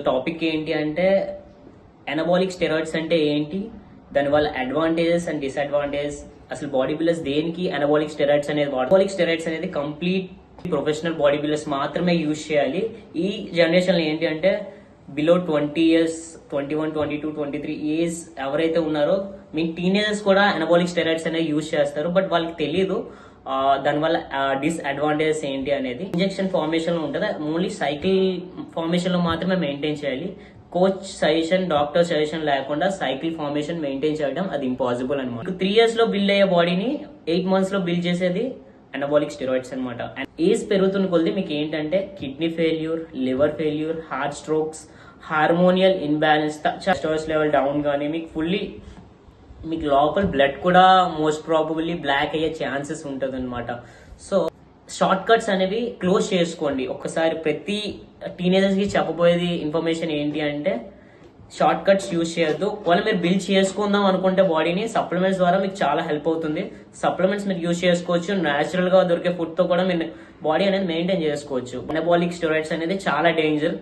Topic ఏంటి అంటే anabolic steroids అంటే ఏంటి, దానివల్ల అడ్వాంటేజెస్ అండ్ డిసడ్వాంటేజెస్, అసలు బాడీ బిల్డర్స్ దేనికి ఎనబాలిక్ స్టెరాయిడ్స్ అనేది ఎనబాలిక్ స్టెరాయిడ్స్ అనేది కంప్లీట్ ప్రొఫెషనల్ బాడీ బిల్డర్స్ మాత్రమే యూజ్ చేయాలి. ఈ జనరేషన్ లో ఏంటి అంటే బిలో 20 years 21, 22, 23 ఏజ్ ఎవరైతే ఉన్నారో మీ టీనేజర్స్ కూడా ఎనబాలిక్ స్టెరాయిడ్స్ అనేది యూజ్ చేస్తారు. బట్ వాళ్ళకి తెలియదు దానివల్ల డిస్అడ్వాంటేజెస్ ఏంటి అనేది. ఇంజెక్షన్ ఫార్మేషన్ లో ఉంటుంది, ఓన్లీ సైకిల్ ఫార్మేషన్ లో మాత్రమే మెయింటైన్ చేయాలి. కోచ్ సజెషన్, డాక్టర్ సజెషన్ లేకుండా సైకిల్ ఫార్మేషన్ మెయింటైన్ చేయడం అది ఇంపాసిబుల్ అనమాట. 3 years లో బిల్డ్ అయ్యే బాడీని 8 months లో బిల్డ్ చేసేది ఎనబాలిక్ స్టెరాయిడ్స్ అనమాట. ఏజ్ పెరుగుతున్న కొద్ది మీకు ఏంటంటే kidney failure, liver failure, heart strokes, హార్మోనియల్ imbalance, steroids level down కానీ మీకు లోపల బ్లడ్ కూడా మోస్ట్ ప్రాబబుల్లీ బ్లాక్ అయ్యే ఛాన్సెస్ ఉంటుంది అనమాట. సో షార్ట్ కట్స్ అనేవి క్లోజ్ చేసుకోండి. ఒక్కసారి ప్రతి టీనేజర్స్ కి చెప్పబోయేది ఇన్ఫర్మేషన్ ఏంటి అంటే షార్ట్ కట్స్ యూజ్ చేయొద్దు. ఒకవేళ మీరు బిల్డ్ చేసుకుందాం అనుకుంటే బాడీని సప్లిమెంట్స్ ద్వారా మీకు చాలా హెల్ప్ అవుతుంది. సప్లిమెంట్స్ మీరు యూజ్ చేసుకోవచ్చు. న్యాచురల్ గా దొరికే ఫుడ్ తో కూడా మీరు బాడీ అనేది మెయింటైన్ చేసుకోవచ్చు. ఎనబాలిక్ స్టెరాయిడ్స్ అనేది చాలా డేంజర్.